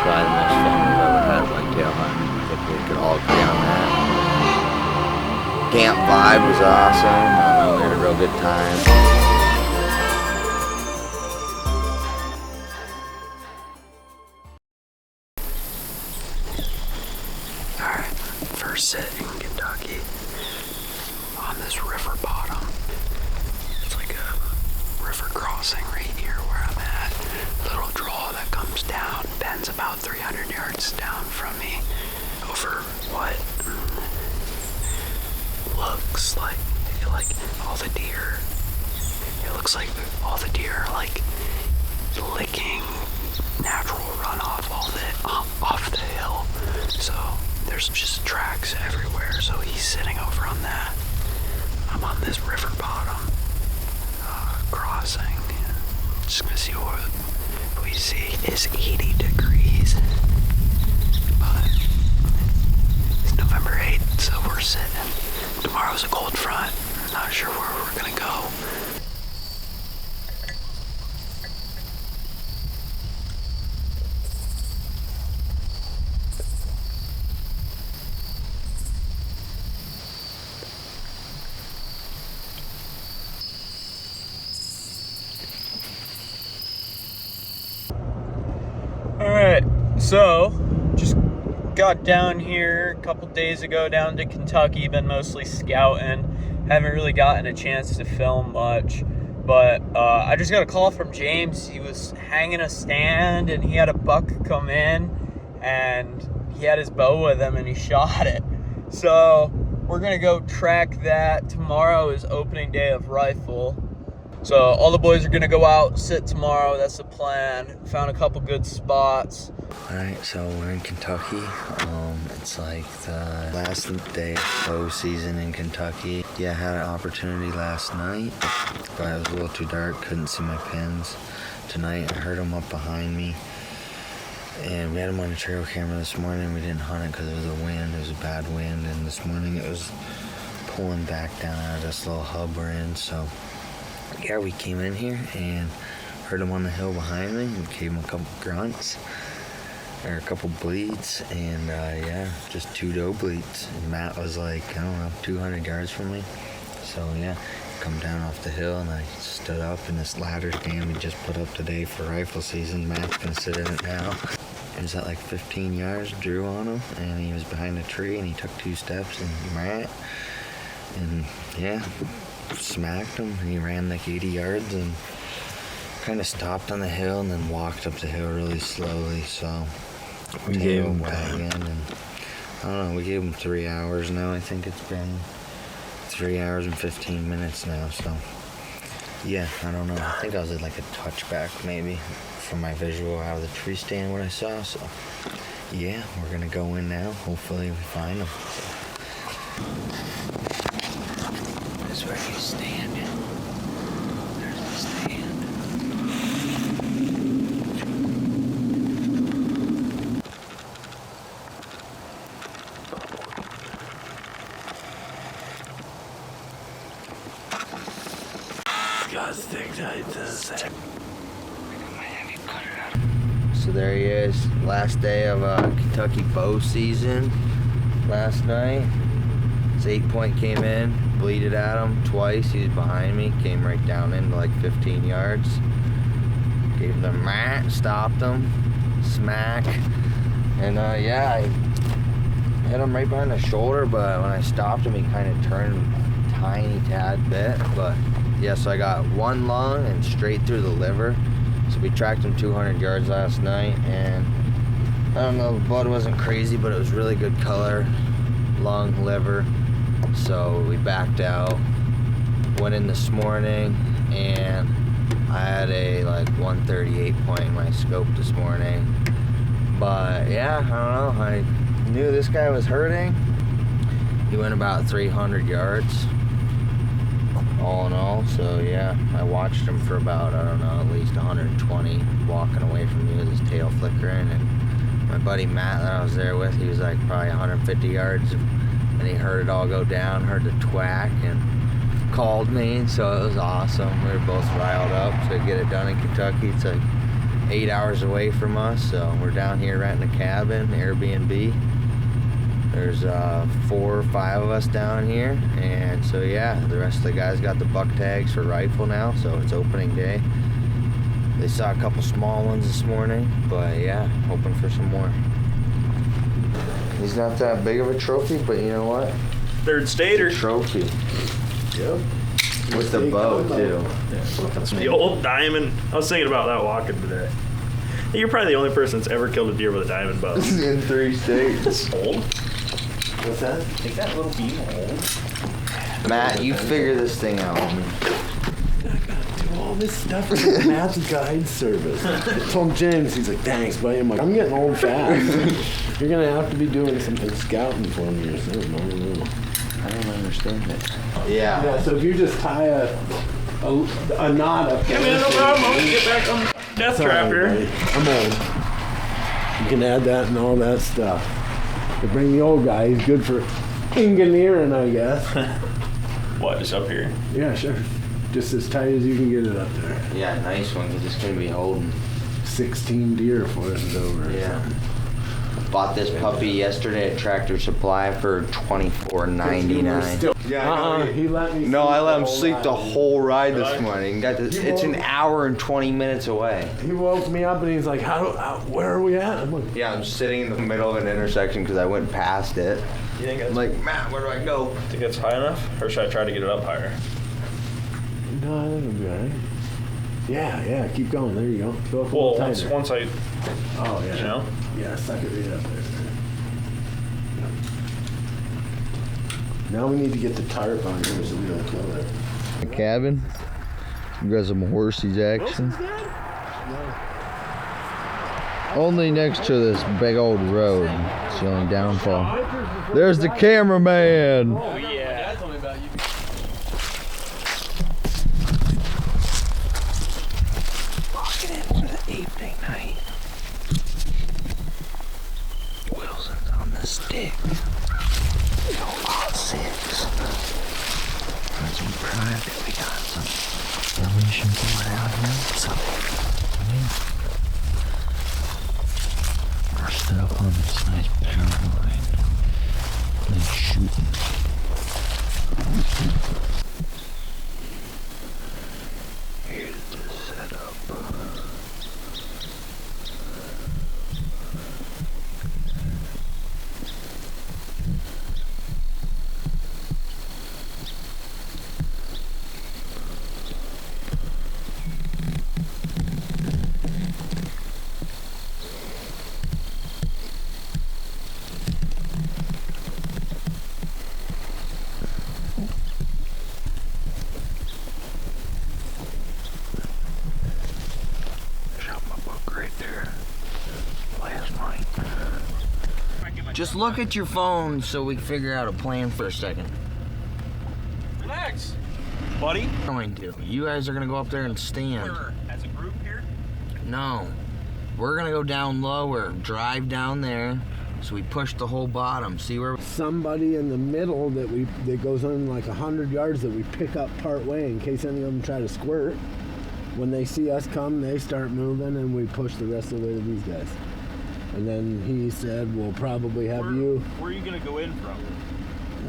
probably the most fun we've ever had, like tail hunting. I think we could all agree on that. Camp vibe was awesome. I don't know, we had a real good time. Alright, first sit in Kentucky on this river bottom. It's like a river crossing right here where I'm at. Little draw that comes down, bends about 300 yards down from me over what looks like all the deer. It looks like all the deer are like licking natural runoff off the hill. So there's just tracks everywhere. So he's sitting over on that. I'm on this river bottom crossing. Just gonna see what we see. It's 80 degrees, but it's November 8th, so we're sitting. Tomorrow's a cold front. Not sure where we're gonna go. Alright, so just got down here a couple days ago down to Kentucky, been mostly scouting, haven't really gotten a chance to film much, but I just got a call from James. He was hanging a stand and he had a buck come in and he had his bow with him and he shot it. So we're gonna go track that. Tomorrow is opening day of rifle. So all the boys are gonna go out, sit tomorrow. That's the plan. Found a couple good spots. Alright, so we're in Kentucky. It's like the last day of bow season in Kentucky. Yeah, I had an opportunity last night, but it was a little too dark, couldn't see my pins. Tonight I heard them up behind me. And we had them on a trail camera this morning. We didn't hunt it because it was a wind. It was a bad wind, and this morning it was pulling back down out of this little hub we're in. So yeah, we came in here and heard them on the hill behind me. We gave them a couple grunts, or a couple bleeds, and yeah, just 2 doe bleeds. And Matt was like, I don't know, 200 yards from me. So yeah, come down off the hill and I stood up in this ladder stand we just put up today for rifle season. Matt's gonna sit in it now. It was at like 15 yards, drew on him, and he was behind a tree and he took 2 steps and he ran. And yeah, smacked him, and he ran like 80 yards and kind of stopped on the hill and then walked up the hill really slowly. So we gave him wagon, and I don't know, we gave him 3 hours now. I think it's been 3 hours and 15 minutes now. So yeah, I don't know, I think I was at like a touchback maybe from my visual out of the tree stand what I saw. So yeah, we're gonna go in now, hopefully we find him. That's where he's standing. There's the stand. So there he is, last day of Kentucky bow season. Last night, his 8-point came in, bleeded at him twice. He was behind me, came right down into like 15 yards. Gave him the mat, stopped him, smack, and yeah, I hit him right behind the shoulder. But when I stopped him, he kind of turned a tiny tad bit. But yeah, so I got 1 lung and straight through the liver. So we tracked him 200 yards last night, and I don't know, the blood wasn't crazy, but it was really good color, lung, liver. So we backed out, went in this morning, and I had a like 138 point in my scope this morning. But yeah, I don't know, I knew this guy was hurting. He went about 300 yards all in all. So yeah, I watched him for about, I don't know, at least 120 walking away from me with his tail flickering. And my buddy Matt that I was there with, he was like probably 150 yards, and he heard it all go down, heard the twack, and called me. So it was awesome. We were both riled up to get it done in Kentucky. It's like 8 hours away from us, so we're down here renting a cabin, Airbnb. There's 4 or 5 of us down here, and so yeah, the rest of the guys got the buck tags for rifle now, so it's opening day. They saw a couple small ones this morning, but yeah, hoping for some more. He's not that big of a trophy, but you know what? Third stater. Trophy. Yep. With the bow, too. The old diamond. I was thinking about that walking today. You're probably the only person that's ever killed a deer with a diamond bow. In 3 states. Old? What's that? Take that little beam old. Matt, you figure this thing out. I gotta do all this stuff for Matt's guide service. I told James, he's like, thanks, buddy. I'm like, I'm getting old fast. You're gonna have to be doing something scouting for me or something. I don't know. I don't understand it. Yeah. Yeah, so if you just tie a knot up. Yeah, man, no problem. I'm gonna get back on death trap here. Buddy. I'm old. You can add that and all that stuff. To bring the old guy, he's good for engineering, I guess. What, just up here? Yeah, sure. Just as tight as you can get it up there. Yeah, nice one, because it's going to be holding. 16 deer before this is over. Yeah. Bought this puppy yesterday at Tractor Supply for $24.99. Yeah, he let me. No, I let him sleep sleep the whole ride this morning. It's an hour and 20 minutes away. He woke me up and he's like, where are we at? I'm like, Yeah, I'm sitting in the middle of an intersection because I went past it. You think I'm that's, like, Matt, where do I go? think that's high enough? Or should I try to get it up higher? no, that'll be all right. Yeah, keep going. There you go. Go up a Well, little tighter. once I, Oh, yeah. you know? Yeah, suck it right up there. Now we need to get the tarp on here so we don't kill it. The cabin. We got some horses action. Only next to this big old road. It's the only downfall. There's the cameraman. Oh, yeah. Walking in for the evening night. Wilson's on the stick. No lot 6. Got some private. We got some relation going out here. So, we're set up on this nice power line. Nice shooting. Here's the setup. Shot my book right there last night. Just look at your phone so we can figure out a plan for a second. Relax, buddy. I'm going to. You guys are going to go up there and stand. As a group here? No. We're going to go down lower, drive down there, so we push the whole bottom. See where? Somebody in the middle that goes on like 100 yards that we pick up part way in case any of them try to squirt. When they see us come, they start moving and we push the rest of the way to these guys. And then he said, we'll probably have you Where are you going to go in from?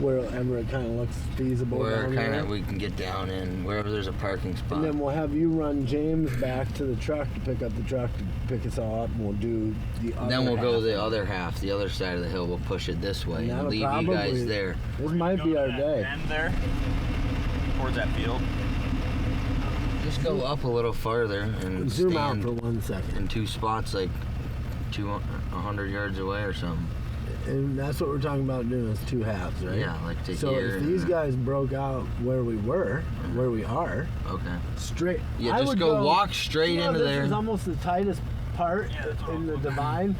wherever it kind of looks feasible. Where down kind there. of we can get down in, wherever there's a parking spot. And then we'll have you run James back to the truck to pick up the truck to pick us all up, and we'll do the other Then we'll go half. the other half, the other side of the hill. We'll push it this way and That'll leave you probably- guys there. This might be our day. End there? Towards that field? Just go up a little farther and Zoom out stand for 1 second. in 2 spots like 100 yards away or something. And that's what we're talking about doing is 2 halves, right? Yeah, like to So here. if these and- guys broke out where we were, where we are, Okay. straight. Yeah, I just would go walk straight you know, into this there. is almost the tightest part in the divide.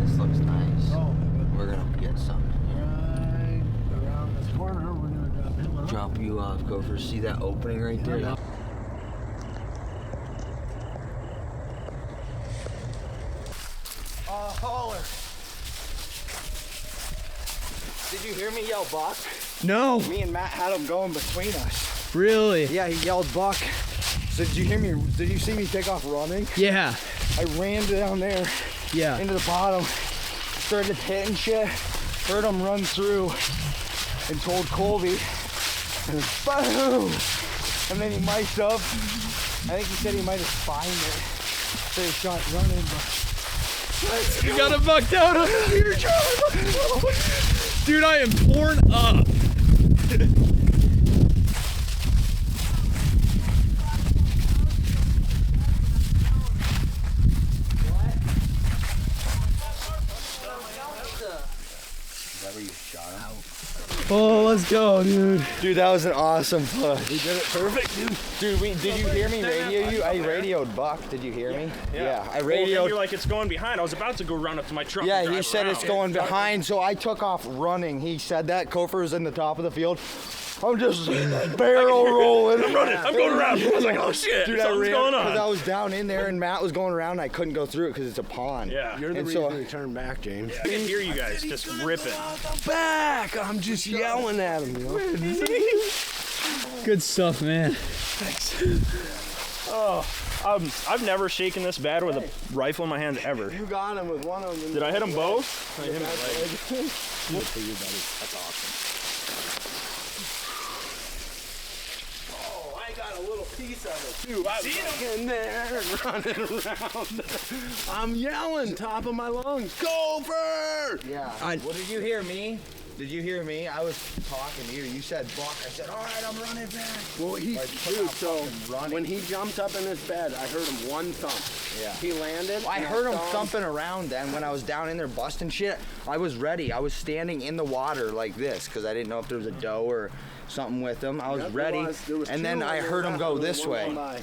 This looks nice. Oh, We're gonna get something. right around this corner, we're gonna drop him off. Drop you off. Go for see that opening right there. Yeah. Holler. Did you hear me yell buck? No, Me and Matt had him going between us. really. Yeah, he yelled buck So did you hear me? Did you see me take off running? Yeah. I ran down there Yeah. into the bottom, started hitting shit, heard him run through, and told Colby, and boom! And then he mic'd up. I think he said he might have spined it. So he shot running, but You got a buck down on here, Charlie. Dude, I am torn up. Oh, let's go, dude. dude, that was an awesome push. You did it perfect, dude. Dude, did you hear me radio you? I radioed Buck. Did you hear me? Yeah, I Well, radioed. you're like, it's going behind. I was about to go run up to my truck. Yeah, and he drive said it's around. going behind, so I took off running. He said that. Kofer was in the top of the field. I'm just barrel rolling. I'm running. I'm going around. I was like, oh shit, Dude, something's going because I on. was down in there and Matt was going around and I couldn't go through it because it's a pond. Yeah. You're the And reason so- we turned back, James. I can hear you guys just ripping. Back! I'm just yelling at him, you know? Good stuff, man. I've never shaken this bad with a rifle in my hand ever. You got him with one of them. Did I hit them both? I hit 'em like- Good for you, buddy. That's awesome. Oh, I got a little piece of it too. I'm in there and running around. I'm yelling top of my lungs. Gopher! Yeah. Well, did you hear me? Did you hear me? I was talking to you. You said Buck. I said, all right, I'm running back. Well, dude, so when he jumped up in his bed, I heard him one thump. Yeah. He landed. I and heard him saw thumping around then when I was down in there busting shit. I was ready. I was standing in the water like this because I didn't know if there was a doe or something with him. I was Yep, ready. there was And two then I on the heard him left go and this one way. going by.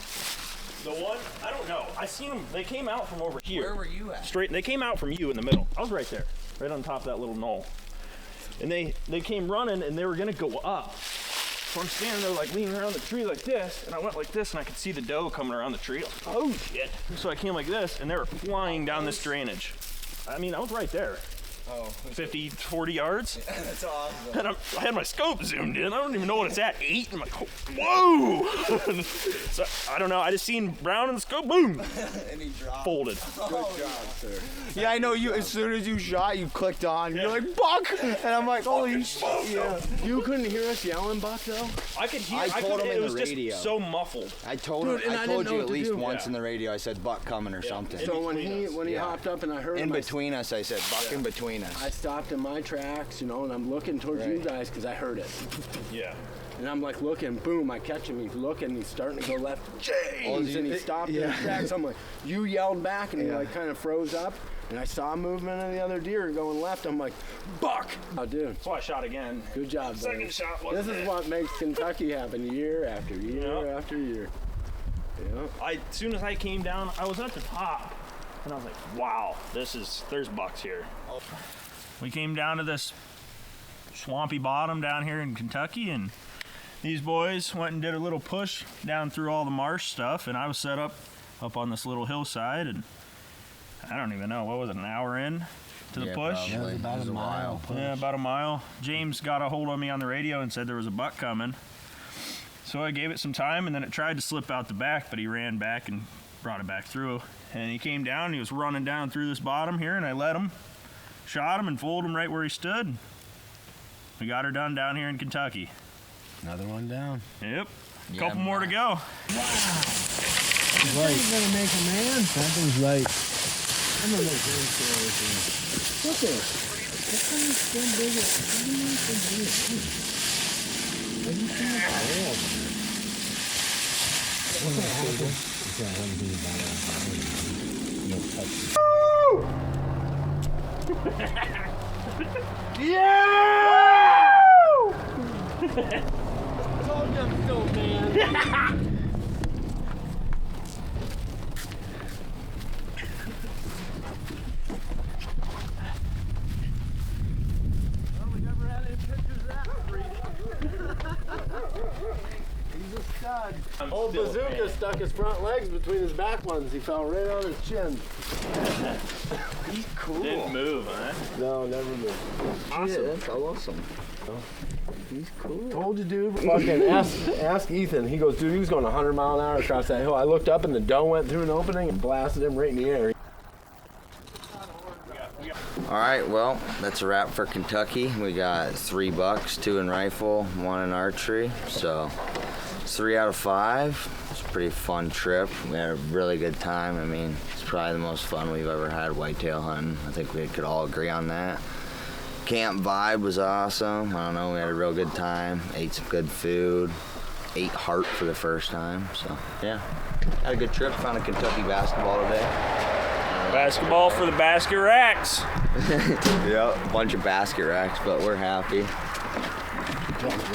The one? I don't know. I seen them. They came out from over here. Where were you at? Straight. They came out from you in the middle. I was right there, right on top of that little knoll. And they came running and they were gonna go up. So I'm standing there like leaning around the tree like this, and I went like this and I could see the doe coming around the tree. I was like, oh shit. So I came like this and they were flying down this drainage. I mean, I was right there. Oh, 50, 40 yards. that's awesome. And I had my scope zoomed in. I don't even know what it's at. 8. I'm like, whoa! So I don't know. I just seen Brown in the scope. Boom! And he dropped. Folded. Good job, sir. Yeah, I know you. As soon as you shot, you clicked on. You're like, Buck! And I'm like, holy shit. Yeah. You couldn't hear us yelling, Buck, though? I could hear. I told him it in was the radio. just so muffled. I told Dude, him. and I I told didn't know you what at to least do. once Yeah. in the radio. I said Buck coming or something. So when he Yeah. hopped up and I heard In him, between us, I said Buck in between us. I stopped in my tracks, you know, and I'm looking towards you Right. guys because I heard it. Yeah. And I'm like looking, boom, I catch him, he's looking, he's starting to go left, James! And he stopped in his tracks. I'm like, you yelled back and he like kind of froze up. And I saw movement of the other deer going left. I'm like, Buck! Oh, dude, So I shot again. good job, Second buddy. shot This wasn't is it. what makes Kentucky happen year after year Yeah. after year. Yeah. As soon as I came down, I was at the top, and I was like, wow, there's bucks here. We came down to this swampy bottom down here in Kentucky, and these boys went and did a little push down through all the marsh stuff, and I was set up on this little hillside, and I don't even know, what was it, an hour in to the push? Probably. about It was a mile. Yeah, about a mile. James got a hold of me on the radio and said there was a buck coming. So I gave it some time, and then it tried to slip out the back, but he ran back and brought it back through. And he came down, and he was running down through this bottom here, and I let him, shot him, and fooled him right where he stood. We got her done down here in Kentucky. Another one down. Yep. Yeah, Couple more to man. go. Right. Gonna make a man. That thing's right. I'm gonna make very sure. Look at it. That thing's so big. How do you make it big? Have you seen it? Old Bazooka stuck his front legs between his back ones. He fell right on his chin. He's cool. Didn't move, huh? No, never moved. Awesome. That's awesome. He's cool. Told you, dude. Fucking ask Ethan. He goes, dude, he was going 100 mile an hour across that hill. I looked up and the doe went through an opening and blasted him right in the air. All right, well, that's a wrap for Kentucky. We got 3 bucks, 2 in rifle, 1 in archery. So it's 3 out of 5. It's a pretty fun trip. We had a really good time. I mean, it's probably the most fun we've ever had whitetail hunting. I think we could all agree on that. Camp vibe was awesome. I don't know, we had a real good time. Ate some good food. Ate heart for the first time. So yeah, had a good trip. Found a Kentucky basketball today. Basketball for the basket racks. Yep, a bunch of basket racks, but we're happy.